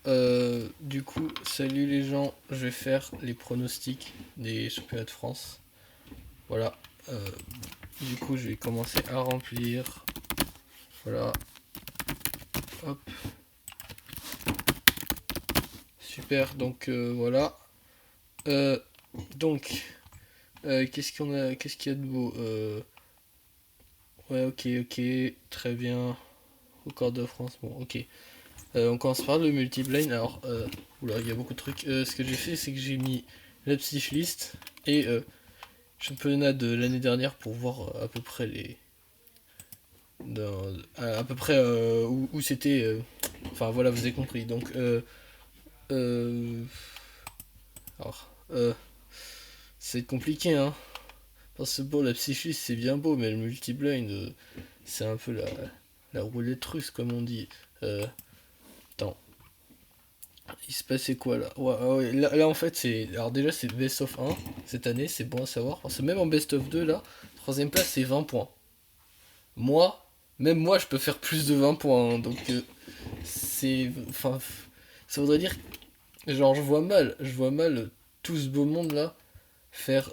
du coup, salut les gens, je vais faire les pronostics des championnats de France. Voilà. Euh, du coup, je vais commencer à remplir. Voilà. Hop. Super. Donc voilà. Euh, donc, qu'est-ce qu'il y a de beau Ouais, ok, ok, très bien. Record de France. Bon, ok. On commence par le multiplane. Alors, oula, il y a beaucoup de trucs. Ce que j'ai fait, c'est que j'ai mis la psych list et championnat de l'année dernière pour voir à peu près à peu près où c'était. Enfin voilà, vous avez compris. Donc, euh, alors, c'est compliqué, hein. Parce que bon, la psychiste c'est bien beau, mais le multiblind, c'est un peu la roulette russe, comme on dit. Euh, attends, il se passait quoi là? Ouais, ah ouais, là, en fait, c'est. Alors déjà, c'est best of 1 cette année, c'est bon à savoir. Parce que même en best of 2, là, troisième place, c'est 20 points. Moi, même moi, je peux faire plus de 20 points, hein, donc c'est. Enfin, ça voudrait dire. Genre, je vois mal tout ce beau monde là faire.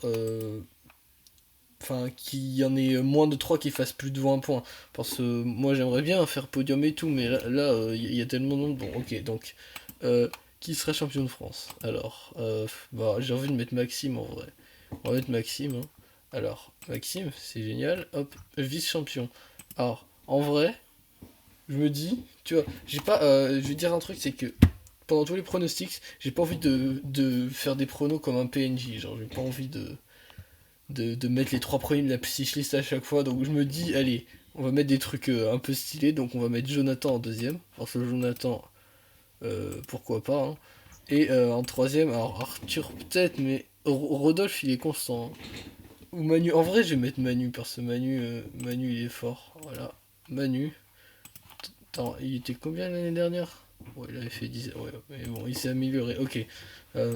Enfin, qu'il y en ait moins de 3 qui fassent plus de 20 points. Parce que moi, j'aimerais bien faire podium et tout, mais là, il y a tellement de monde. Bon, ok, donc. euh, qui sera champion de France? Alors, bah, j'ai envie de mettre Maxime en vrai. On va mettre Maxime, hein. Alors, Maxime, c'est génial. Hop, vice-champion. Alors, en vrai, je me dis, tu vois, j'ai pas. Je vais dire un truc, c'est que pendant tous les pronostics, j'ai pas envie de faire des pronos comme un PNJ. Genre, j'ai pas envie de mettre les trois premiers de la psychlist à chaque fois. Donc, je me dis, allez, on va mettre des trucs un peu stylés. Donc, on va mettre Jonathan en deuxième. Parce que Jonathan, pourquoi pas, hein. Et en troisième, alors Arthur peut-être, mais Rodolphe, il est constant, hein. Ou Manu. En vrai, je vais mettre Manu parce que Manu il est fort. Voilà. Manu. Attends, il était combien l'année dernière? Ouais, il avait fait 10. Ouais, mais bon, il s'est amélioré. Ok. Euh,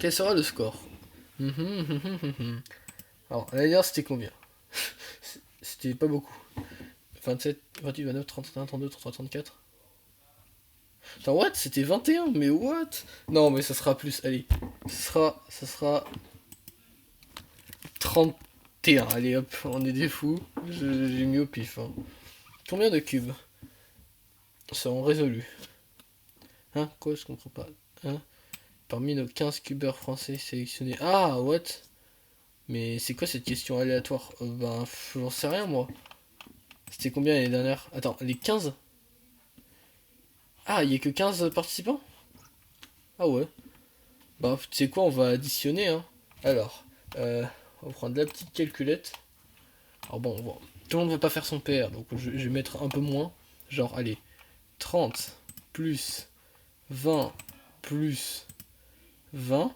quel sera le score? Alors, l'année dernière, c'était combien? C'était pas beaucoup. 27, 28, 29, 31, 32, 33, 34. Attends, what? C'était 21? Mais what? Non, mais ça sera plus. Allez. Ça sera 31. Allez, hop, on est des fous. J'ai mis au pif, hein. Combien de cubes seront résolus? Hein? Quoi? Je comprends pas. Hein? Parmi nos 15 cubeurs français sélectionnés. Ah, what? Mais c'est quoi cette question aléatoire? Ben, j'en sais rien, moi. C'était combien l'année dernière? Attends, les 15. Ah, il y a que 15 participants? Ah ouais. Bah, tu sais quoi, on va additionner, hein. Alors, on va prendre la petite calculette. Alors bon, tout le monde ne va pas faire son PR, donc je vais mettre un peu moins. Genre, allez, 30 plus 20 plus 20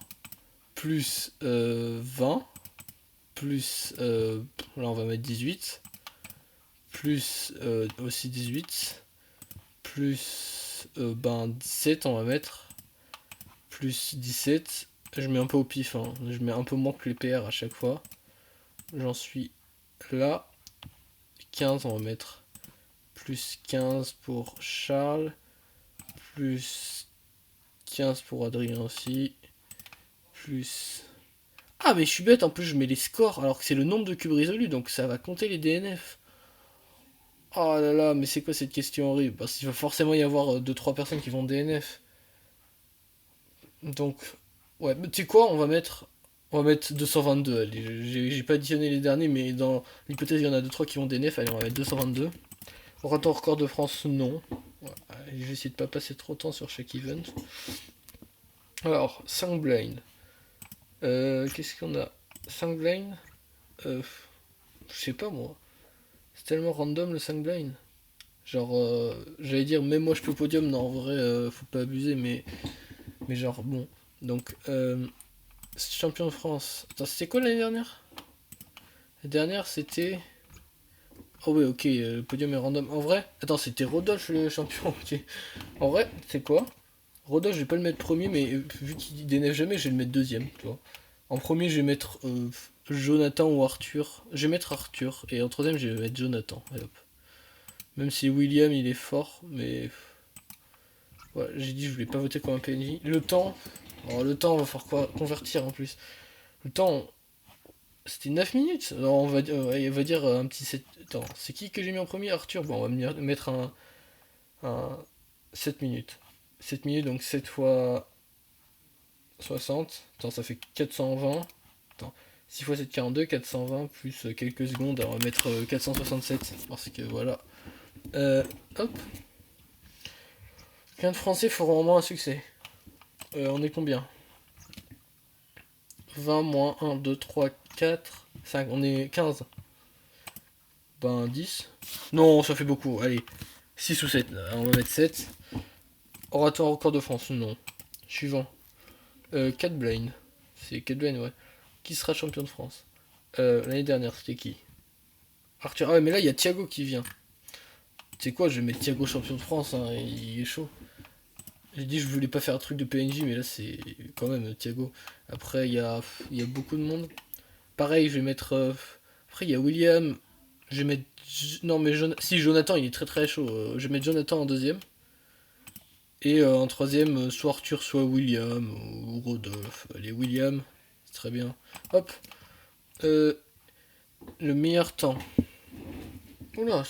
plus 20 plus... là, on va mettre 18 plus aussi 18 plus ben 17 on va mettre plus 17. Je mets un peu au pif, hein. Je mets un peu moins que les PR à chaque fois. J'en suis là. 15 on va mettre plus 15 pour Charles, plus 15 pour Adrien aussi, plus... Ah mais je suis bête, en plus je mets les scores alors que c'est le nombre de cubes résolus, donc ça va compter les DNF. Oh là là, mais c'est quoi cette question horrible? Parce qu'il va forcément y avoir deux trois personnes qui vont DNF. Donc, ouais, mais tu sais quoi, on va mettre 222. Allez, j'ai pas additionné les derniers, mais dans l'hypothèse il y en a deux trois qui vont DNF, allez, on va mettre 222. Aura-t-on record de France? Non. Ouais, je vais essayer de pas passer trop de temps sur chaque event. Alors, 5 blind. Qu'est-ce qu'on a? 5 blind. euh, Je sais pas moi. C'est tellement random le 5 blind. Genre, j'allais dire, même moi je peux podium. Non, en vrai, faut pas abuser, mais genre, bon. Donc, champion de France. Attends, c'était quoi l'année dernière? La dernière, c'était. Oh, ouais, ok, le podium est random. En vrai, attends, c'était Rodolphe le champion, ok. En vrai, c'est quoi? Rodolphe, je vais pas le mettre premier, mais vu qu'il déneige jamais, je vais le mettre deuxième, tu vois. En premier, je vais mettre Jonathan ou Arthur. Je vais mettre Arthur. Et en troisième, je vais mettre Jonathan. Et hop. Même si William, il est fort, mais... Ouais, j'ai dit je voulais pas voter comme un PNJ. Le temps. Oh, le temps, va falloir convertir en plus. Le temps, c'était 9 minutes. Non, on va dire un petit 7. Attends, c'est qui que j'ai mis en premier? Arthur. Bon, on va mettre un 7 minutes. 7 minutes, donc 7 fois 60. Attends, ça fait 420. Attends, 6 fois 7, 42. 420 plus quelques secondes. Alors, on va mettre 467. Parce que voilà. Hop. Combien de Français feront au moins un succès? On est combien? 20 moins 1, 2, 3, 4, 5. On est 15. Ben 10. Non, ça fait beaucoup. Allez, 6 ou 7. On va mettre 7. Oratoire record de France, non. Suivant. Cat Blaine. C'est Cat Blaine, ouais. Qui sera champion de France? L'année dernière, c'était qui? Arthur. Ah ouais, mais là, il y a Thiago qui vient. Tu sais quoi, je vais mettre Thiago champion de France, hein, il est chaud. J'ai dit je voulais pas faire un truc de PNJ, mais là, c'est quand même Thiago. Après, il y a beaucoup de monde. Pareil, je vais mettre. Après, il y a William. Je vais mettre. Non, mais si Jonathan, il est très très chaud. Je vais mettre Jonathan en deuxième. Et en troisième, soit Arthur, soit William, ou Rodolphe. Allez, William, c'est très bien. Hop. Euh, le meilleur temps. Oula,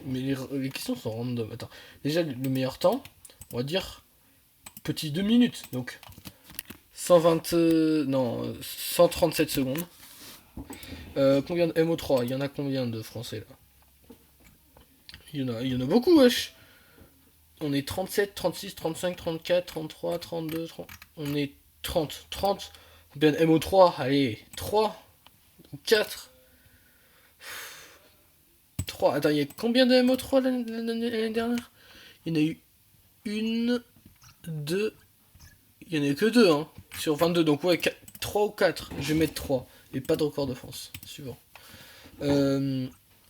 mais les questions sont random. Attends. Déjà, le meilleur temps, on va dire petit 2 minutes. Donc, 120. Non, 137 secondes. Combien de MO3? Il y en a combien de français là? Il y en a beaucoup, wesh. On est 37, 36, 35, 34, 33, 32, 30. On est 30. 30. Combien de MO3? Allez, 3 ou 4? 3. Attends, il y a combien de MO3 l'année dernière? Il y en a eu une, deux. Il y en a eu que 2, hein. Sur 22. Donc, ouais, 3 ou 4. Je vais mettre 3. Et pas de record de France. Suivant.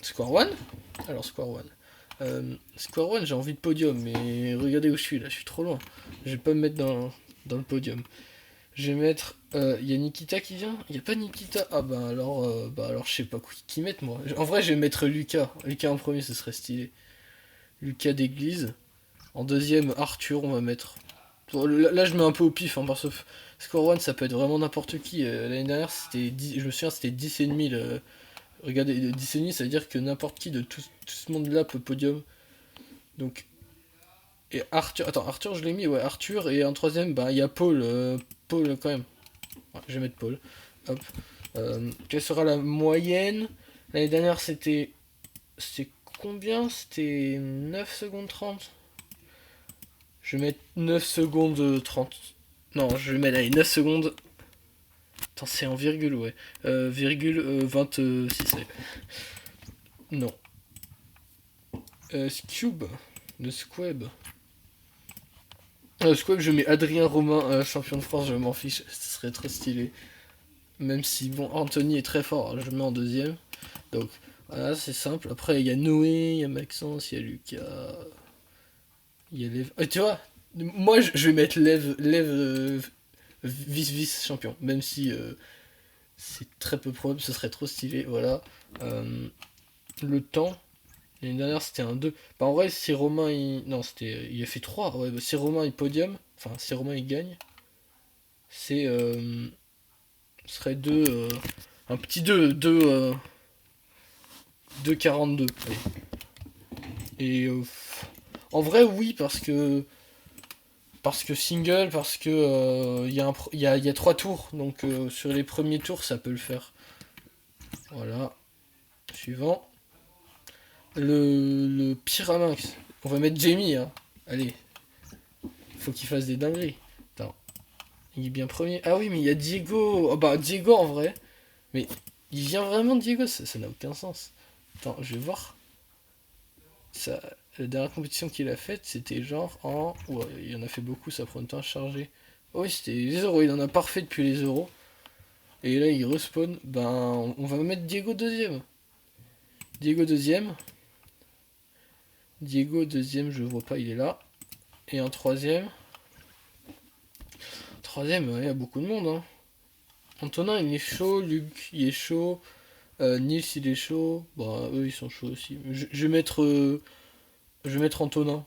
Square One. Alors, Square One. Square One, j'ai envie de podium, mais regardez où je suis là, je suis trop loin. Je vais pas me mettre dans le podium. Je vais mettre. Il y a Nikita qui vient? Il y a pas Nikita? Ah bah alors je sais pas qui mettre moi. En vrai, je vais mettre Lucas. Lucas en premier, ce serait stylé. Lucas d'église. En deuxième, Arthur, on va mettre. Bon, là, je mets un peu au pif, hein, parce que Square One, ça peut être vraiment n'importe qui. L'année dernière, c'était 10, je me souviens, c'était 10 et demi. Regardez, 10 et demi, ça veut dire que n'importe qui de tout ce monde-là peut podium. Donc, et Arthur, attends, Arthur, je l'ai mis, ouais, Arthur, et en troisième, bah, il y a Paul, Paul quand même. Ouais, je vais mettre Paul. Hop. Quelle sera la moyenne? L'année dernière, c'était combien? C'était 9 secondes 30. Je vais mettre 9 secondes 30. Non, je vais mettre, allez, 9 secondes. Attends, c'est en virgule, ouais. Virgule 26. Allez. Non. Scube. De Squab. Squab, je mets Adrien Romain, champion de France, je m'en fiche. Ce serait trop stylé. Même si, bon, Anthony est très fort, je le mets en deuxième. Donc, voilà, c'est simple. Après, il y a Noé, il y a Maxence, il y a Lucas. Il y a Lev. Et tu vois, moi, je vais mettre Lev vice champion. Même si c'est très peu probable, ce serait trop stylé. Voilà. Le temps. L'année dernière, c'était un 2. Bah, en vrai, si Romain il. Non, il a fait 3. Ouais, bah, si Romain il podium, enfin, si Romain il gagne, c'est. Ce serait 2. Un petit 2. 2,42. Allez. Et. En vrai, oui, parce que. Parce que single, parce que. Il y a 3 tours. Donc, sur les premiers tours, ça peut le faire. Voilà. Suivant. Le Pyraminx. On va mettre Jamie, hein. Allez. Faut qu'il fasse des dingueries. Attends. Il est bien premier. Ah oui, mais il y a Diego. Oh bah, Diego en vrai. Mais il vient vraiment de Diego, ça n'a aucun sens. Attends, je vais voir. Ça, la dernière compétition qu'il a faite, c'était genre en. Ouais, il en a fait beaucoup, ça prend le temps à charger. Oh oui, c'était les euros, il en a parfait depuis les euros. Et là, il respawn. Ben, on va mettre Diego deuxième. Diego deuxième. Diego deuxième, je vois pas, il est là. Et en troisième. Troisième, il y a beaucoup de monde, hein. Antonin, il est chaud. Luc, il est chaud. Nils, il est chaud. Bah, eux, ils sont chauds aussi. Je vais mettre Antonin.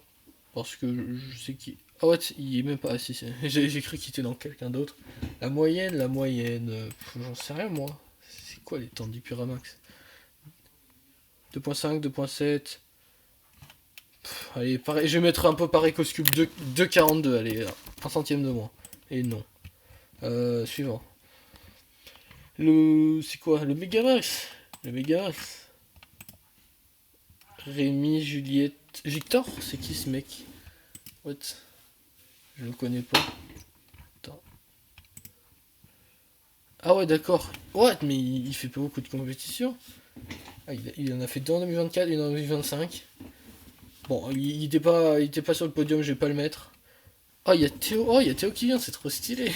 Parce que je sais qui. Ah ouais, il est même pas. Ah, si, si. J'ai cru qu'il était dans quelqu'un d'autre. La moyenne. J'en sais rien, moi. C'est quoi les temps d'Hyperamax? 2.5, 2.7. Allez, pareil, je vais mettre un peu pareil qu'au Scoop 2,42. Allez, un centième de moins. Et non. Suivant. C'est quoi? Le Megamax. Le Megamax. Rémi, Juliette. Victor? C'est qui ce mec? What? Je le connais pas. Attends. Ah ouais, d'accord. What? Mais il fait pas beaucoup de compétitions. Ah, il en a fait deux en 2024 et une en 2025. Bon, il était pas sur le podium, je vais pas le mettre. Oh, il y a Théo. Oh, il y a Théo qui vient, c'est trop stylé.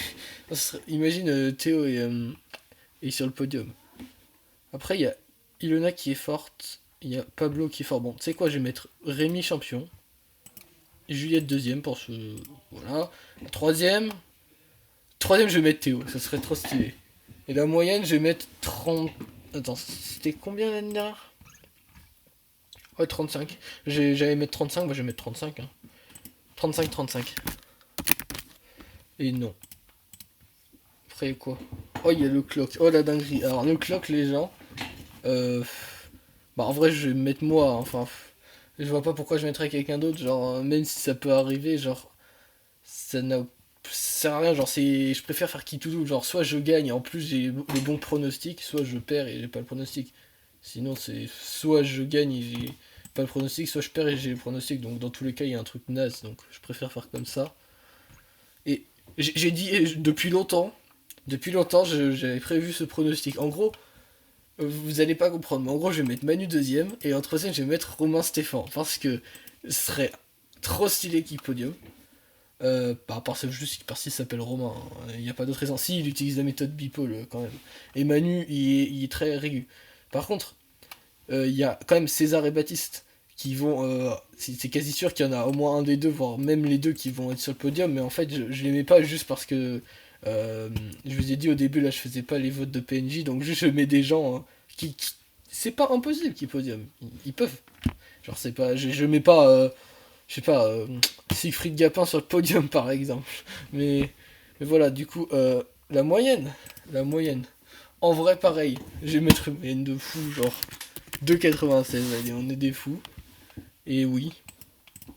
Imagine Théo est sur le podium. Après, il y a Ilona qui est forte. Il y a Pablo qui est fort. Bon, tu sais quoi, je vais mettre Rémi champion. Juliette deuxième pour ce. Voilà. Troisième. Troisième, je vais mettre Théo, ça serait trop stylé. Et la moyenne, je vais mettre 30. Attends, c'était combien l'année dernière? Ouais, 35. J'allais mettre 35, moi je vais mettre 35. Hein. 35, 35. Et non. Après quoi? Oh, il y a le clock. Oh la dinguerie. Alors, le clock, les gens. Euh... Bah, en vrai, je vais mettre moi. Enfin, je vois pas pourquoi je mettrais quelqu'un d'autre. Genre, même si ça peut arriver, genre, ça n'a. Ça sert à rien. Genre, je préfère faire qui tout double. Genre, soit je gagne et en plus j'ai les bons pronostics, soit je perds et j'ai pas le pronostic. Sinon, c'est soit je gagne et j'ai pas le pronostic, soit je perds et j'ai le pronostic. Donc, dans tous les cas, il y a un truc naze. Donc, je préfère faire comme ça. Et j'ai dit depuis longtemps, j'avais prévu ce pronostic. En gros, vous allez pas comprendre, mais en gros, je vais mettre Manu deuxième et en troisième, je vais mettre Romain Stéphan parce que ce serait trop stylé qu'il podium. Par rapport à juste parce qu'il s'appelle Romain, il n'y a pas d'autre raison. Si, il utilise la méthode Bipole quand même. Et Manu, il est très régu. Par contre, il y a quand même César et Baptiste qui vont. C'est quasi sûr qu'il y en a au moins un des deux, voire même les deux qui vont être sur le podium, mais en fait, je les mets pas juste parce que. Je vous ai dit au début, là, je faisais pas les votes de PNJ, donc juste je mets des gens c'est pas impossible qu'ils podium. Ils peuvent. Genre, c'est pas. Je mets pas. Je sais pas. Siegfried Gapin sur le podium, par exemple. Mais voilà, du coup, la moyenne. La moyenne. En vrai, pareil. Je vais mettre une moyenne de fou, genre 2,96. Allez, on est des fous. Et oui.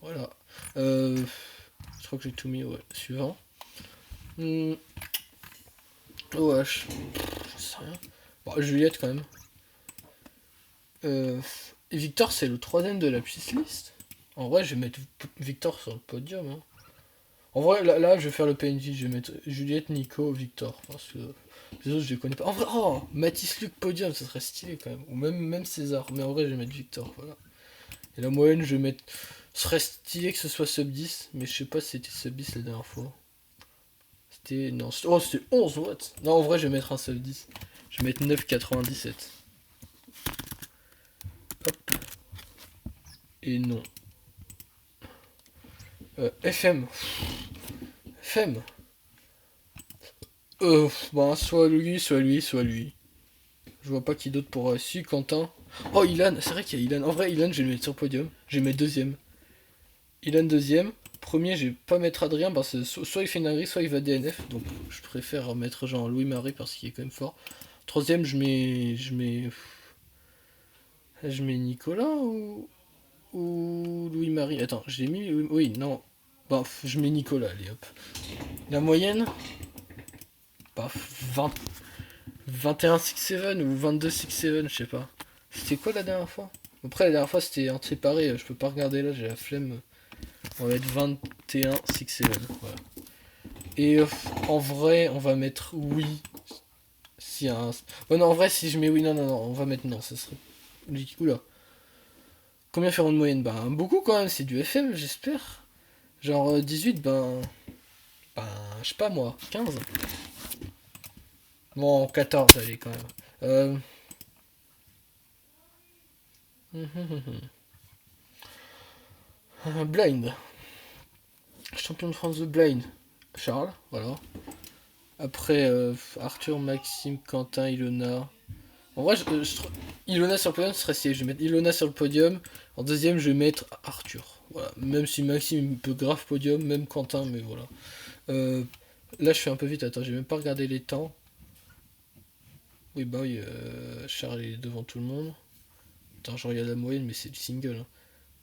Voilà. Je crois que j'ai tout mis, ouais. Suivant. OH. Je sais rien. Bon, Juliette, quand même. Victor, c'est le troisième de la list. En vrai, je vais mettre Victor sur le podium. Hein. En vrai, là, je vais faire le PNJ. Je vais mettre Juliette, Nico, Victor. Parce que les autres, je les connais pas. En vrai, oh, Mathis Luc, podium, ça serait stylé quand même. Ou même César. Mais en vrai, je vais mettre Victor. Voilà. Et la moyenne, je vais mettre. Ce serait stylé que ce soit sub 10. Mais je sais pas si c'était sub 10 la dernière fois. C'était. Non, oh, c'était 11 watts. Non, en vrai, je vais mettre un sub 10. Je vais mettre 9,97. Hop. Et non. FM. FM. Bah, soit lui, soit lui, soit lui. Je vois pas qui d'autre pour. Si, Quentin. Oh, Ilan, c'est vrai qu'il y a Ilan. En vrai, Ilan, je vais le mettre sur le podium. Je vais mettre deuxième. Ilan deuxième. Premier, je vais pas mettre Adrien parce que soit il fait une dinguerie, soit il va DNF. Donc, je préfère mettre genre Louis-Marie parce qu'il est quand même fort. Troisième, je mets. Je mets Nicolas ou Louis-Marie. Attends, je l'ai mis. Oui, non. Bah, je mets Nicolas, allez hop. La moyenne. Bah, 20, 21 6-7 ou 22 6-7, je sais pas. C'était quoi la dernière fois? Après, la dernière fois c'était en séparé, je peux pas regarder là, j'ai la flemme. On va mettre 21 6-7. Voilà. Et en vrai, on va mettre oui. Si y a un. Oh non, en vrai, si je mets oui, non, non, non, on va mettre non, ça serait. Oula. Combien feront de moyenne? Bah, beaucoup quand même, c'est du FM, j'espère. Genre 18, Ben, je sais pas moi, 15. Bon, 14, allez quand même. Blind. Champion de France de Blind. Charles, voilà. Après, Arthur, Maxime, Quentin, Ilona. En vrai, Ilona sur le podium, ce serait stylé. Je vais mettre Ilona sur le podium. En deuxième, je vais mettre Arthur. Voilà. Même si Maxime peut grave podium, même Quentin, mais voilà. Euh, Là, je fais un peu vite. Attends, j'ai même pas regardé les temps. Oui, bah oui, Charles est devant tout le monde. Attends, je regarde la moyenne, mais c'est du single. Hein.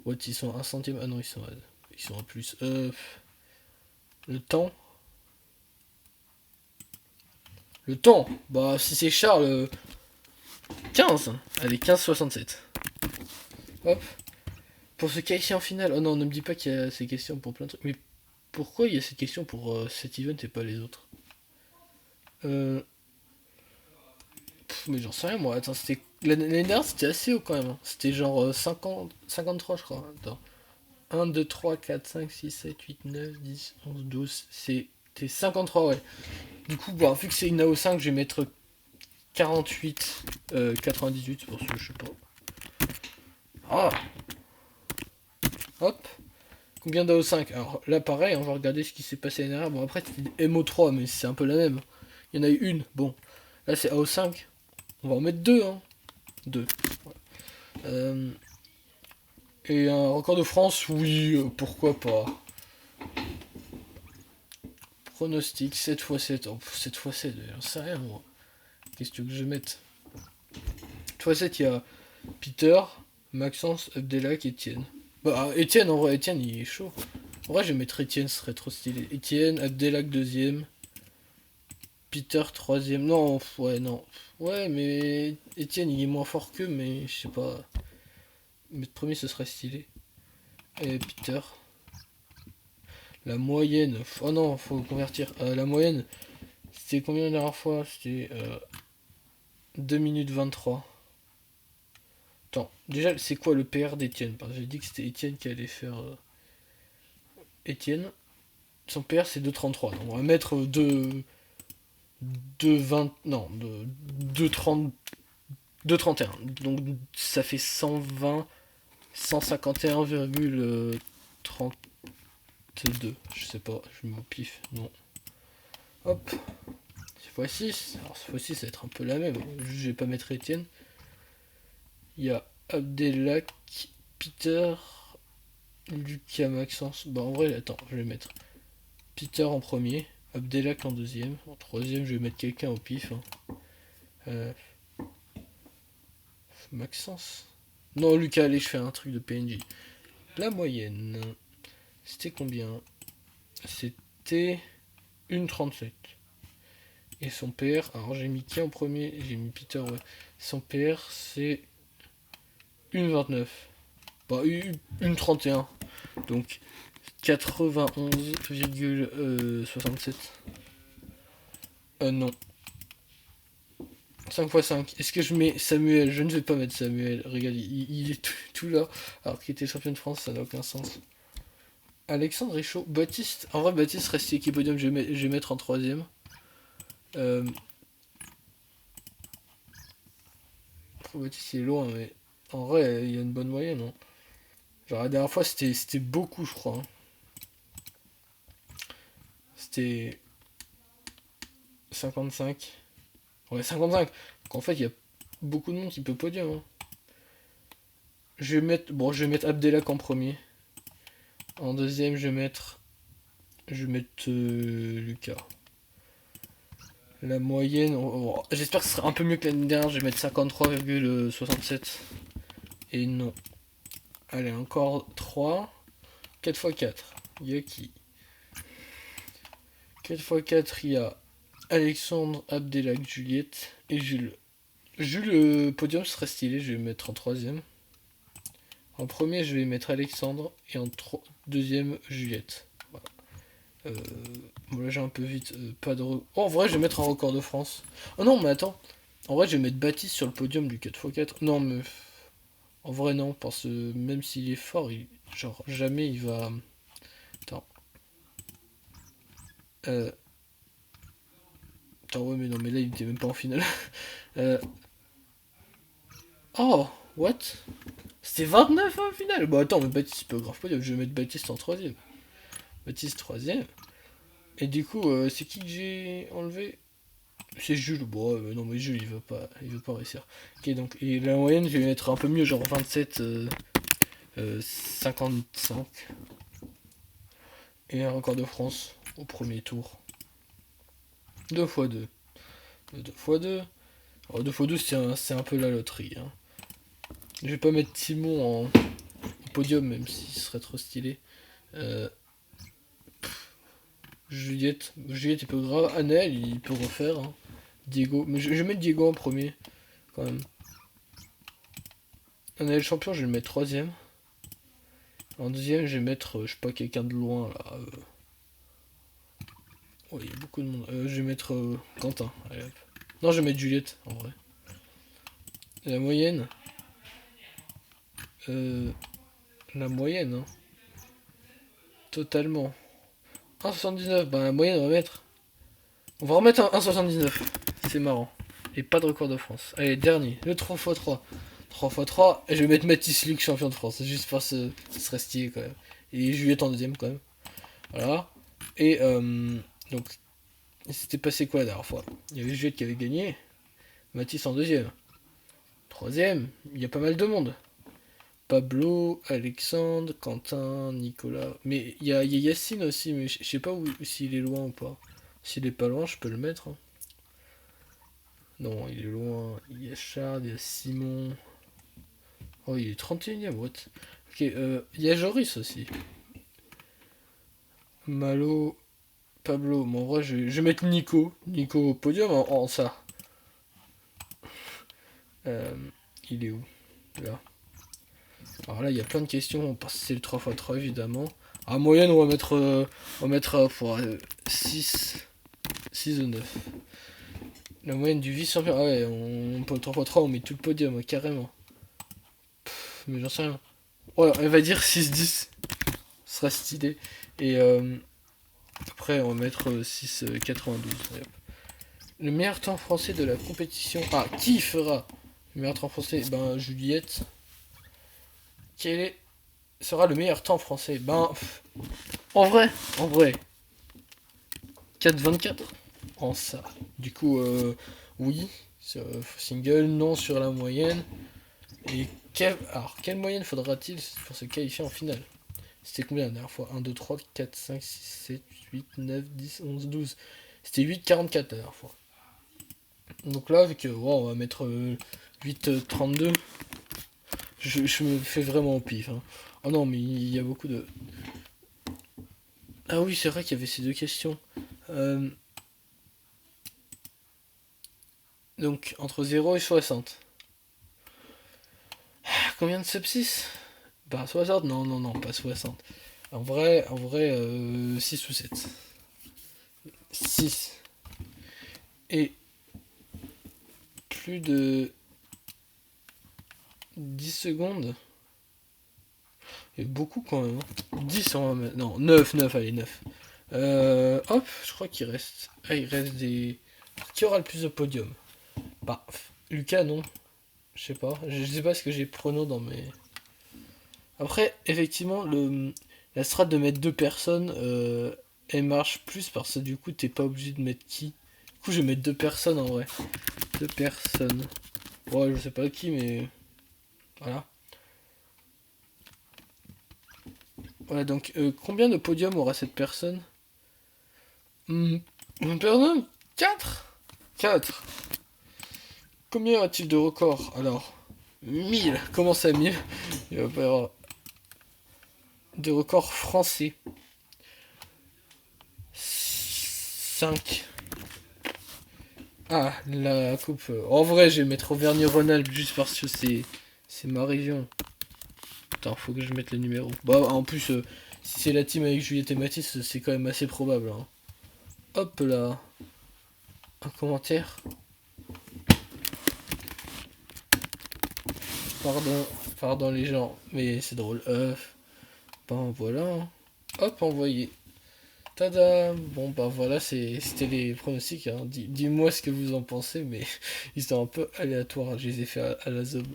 Ouais, ils sont à 1 centième. Ah non, ils sont à plus. Le temps. Le temps. Bah, si c'est Charles, 15. Allez, 15,67. Hop. Pour se qualifier en finale. Oh non, ne me dis pas qu'il y a ces questions pour plein de trucs. Mais pourquoi il y a cette question pour cet event et pas les autres? euh, mais j'en sais rien moi. Attends, c'était. L'année dernière, c'était assez haut quand même. Hein. C'était genre 50, 53, je crois. Attends. 1, 2, 3, 4, 5, 6, 7, 8, 9, 10, 11, 12. C'était 53, ouais. Du coup, bah, vu que c'est une AO5, je vais mettre 48, 98 pour ce, je sais pas. Ah, hop. Combien d'AO5? Alors là, pareil, on va regarder ce qui s'est passé l'année dernière. Bon, après, c'était MO3, mais c'est un peu la même. Il y en a eu une. Bon, là, c'est AO5. On va en mettre deux, hein. Deux. Ouais. Et un record de France, oui, pourquoi pas. Pronostic 7 x 7. Oh, 7 x 7, j'en sais rien, moi. Qu'est-ce que tu veux que je mette? 7 x 7, il y a Peter, Maxence, Abdelak, Etienne. Bah, Etienne, en vrai, Etienne, il est chaud. En vrai, je vais mettre Etienne, ce serait trop stylé. Etienne, Abdelak, deuxième. Peter, troisième. Non, ouais, non. Ouais, mais Etienne, il est moins fort qu'eux, mais je sais pas. Mettre premier, ce serait stylé. Et Peter. La moyenne. Oh non, faut convertir. La moyenne, c'était combien la dernière fois? C'était 2 minutes 23. Attends, déjà, c'est quoi le PR d'Etienne? Parce que j'ai dit que c'était Etienne qui allait faire. Etienne. Son PR, c'est 2,33. Donc on va mettre 2,20. Non, 2,30. 2,31. Donc ça fait 120. 151,32. Je sais pas, je me pif. Non. Hop. Cette fois-ci. Alors cette fois-ci, ça va être un peu la même. Je vais pas mettre Etienne. Il y a Abdelak, Peter, Lucas, Maxence. Bah en vrai, attends, je vais mettre Peter en premier, Abdelak en deuxième. En troisième, je vais mettre quelqu'un au pif. Hein. Euh, Maxence. Non, Lucas, allez, je fais un truc de PNJ. La moyenne, c'était combien? C'était 1,37. Et son PR, alors j'ai mis qui en premier? J'ai mis Peter, ouais. Son PR, c'est 1,29. Bah, 1,31. Donc 91,67. Non. 5 x 5. Est-ce que je mets Samuel? Je ne vais pas mettre Samuel. Regarde, il est tout là. Alors qu'il était champion de France, ça n'a aucun sens. Alexandre est chaud. Baptiste. En vrai, Baptiste reste équipe podium. Je vais mettre en troisième. Baptiste il est loin, mais en vrai, il y a une bonne moyenne. Hein. Genre la dernière fois, c'était beaucoup, je crois. Hein. C'était 55. Ouais, 55. Donc en fait, il y a beaucoup de monde qui peut podium. Hein. Je vais mettre Abdelak en premier. En deuxième, je vais mettre Lucas. La moyenne, j'espère que ce sera un peu mieux que l'année dernière. Je vais mettre 53,67. Et non. Allez, encore 3. 4 x 4. Il y a qui? 4 x 4, il y a Alexandre, Abdelak, Juliette et Jules. Jules, le podium serait stylé. Je vais mettre en troisième. En premier, je vais mettre Alexandre. Et en deuxième, Juliette. Voilà. Bon, là j'ai un peu vite. Pas de. En vrai, je vais mettre un record de France. Oh non, mais attends. En vrai, je vais mettre Baptiste sur le podium du 4x4. Non, mais. En vrai, non. Parce que même s'il est fort, genre, jamais il va. Attends. Euh... Attends, ouais, mais non, mais là, il était même pas en finale. euh... Oh, what? C'était 29 en finale. Bon, attends, mais Baptiste, c'est pas grave podium. Je vais mettre Baptiste en troisième. Baptiste troisième. Et du coup, c'est qui que j'ai enlevé? C'est Jules. Bon, non, mais Jules, il veut pas réussir. Ok, donc, et la moyenne, je vais mettre un peu mieux, genre 27. 55. Et un record de France au premier tour. 2 x 2. 2 x 2. Alors 2 x 2 c'est un peu la loterie. Hein. Je vais pas mettre Timon en podium même s'il serait trop stylé. Juliette il peut grave. Annel il peut refaire. Hein. Diego. Mais je vais mettre Diego en premier. Quand même. Annel champion je vais le mettre troisième. En deuxième je vais mettre je sais pas quelqu'un de loin là. Oh il y a beaucoup de monde. Je vais mettre Quentin. Allez, hop. Non je vais mettre Juliette en vrai. La moyenne. La moyenne, hein. Totalement. 1,79, bah la moyenne on va mettre. On va remettre un 1,79. C'est marrant. Et pas de record de France. Allez, dernier. Le 3x3. 3x3. Et je vais mettre Mathis Luc champion de France. Juste parce que ce serait stylé quand même. Et Juliette en deuxième quand même. Voilà. Et donc, c'était passé quoi la dernière fois? Il y avait Juliette qui avait gagné. Mathis en deuxième. Troisième. Il y a pas mal de monde. Pablo, Alexandre, Quentin, Nicolas. Mais il y a Yacine aussi, mais je sais pas s'il est loin ou pas. S'il est pas loin, je peux le mettre. Hein. Non, il est loin. Il y a Charles, il y a Simon. Oh, il est 31ème, what? Ok, il y a Joris aussi. Malo, Pablo. Bon, en vrai, je vais mettre Nico. Nico au podium en ça. Il est où? Là. Alors là, il y a plein de questions. On passe c'est le 3x3 évidemment. En moyenne, on va mettre pour 6, 6 ou 9. La moyenne du vice-champion. Ah ouais, on peut 3x3, on met tout le podium, carrément. Mais j'en sais rien. Ouais, elle va dire 6-10. Ce sera stylé. Et après, on va mettre 6,92. Le meilleur temps français de la compétition. Ah, qui fera le meilleur temps français? Ben, Juliette. Quel sera le meilleur temps français? Ben, en vrai. 4,24 en ça. Du coup, oui, sur single, non sur la moyenne. Et alors, quelle moyenne faudra-t-il pour se qualifier en finale? C'était combien la dernière fois? 1, 2, 3, 4, 5, 6, 7, 8, 9, 10, 11, 12. C'était 8,44 la dernière fois. Donc là, avec on va mettre 8,32. Je me fais vraiment au pif. Hein. Oh non, mais il y a beaucoup de. Ah oui, c'est vrai qu'il y avait ces deux questions. Donc, entre 0 et 60. Combien de sepsis? Bah 60? Non, pas 60. En vrai 6 ou 7. 6. Et plus de 10 secondes. Et beaucoup quand même. 10 on va mettre. Non, 9, allez, 9. Hop, je crois qu'il reste. Ah, il reste des. Qui aura le plus de podium? Bah, Lucas, non. Je sais pas. Je sais pas ce que j'ai prono dans mes. Après, effectivement, la strat de mettre deux personnes, elle marche plus parce que du coup, t'es pas obligé de mettre qui. Du coup, je vais mettre deux personnes en vrai. Deux personnes. Ouais, je sais pas qui, mais. Voilà. Voilà, donc, combien de podiums aura cette personne? Une personne 4. 4. Combien a-t-il de records? Alors, 1000. Comment ça, 1000? Il va pas y avoir de records français. 5. Ah, la coupe. En vrai, je vais mettre Auvergne-Rhône-Alpes juste parce que c'est ma région. Attends, faut que je mette les numéros. Bah, en plus, si c'est la team avec Juliette et Mathis, c'est quand même assez probable. Hein. Hop là. Un commentaire. Pardon les gens, mais c'est drôle. Ben voilà. Hein. Hop, envoyé. Tada. Bon, bah voilà, c'était les pronostics. Hein. Dis-moi ce que vous en pensez, mais ils sont un peu aléatoires. Je les ai fait à la zob.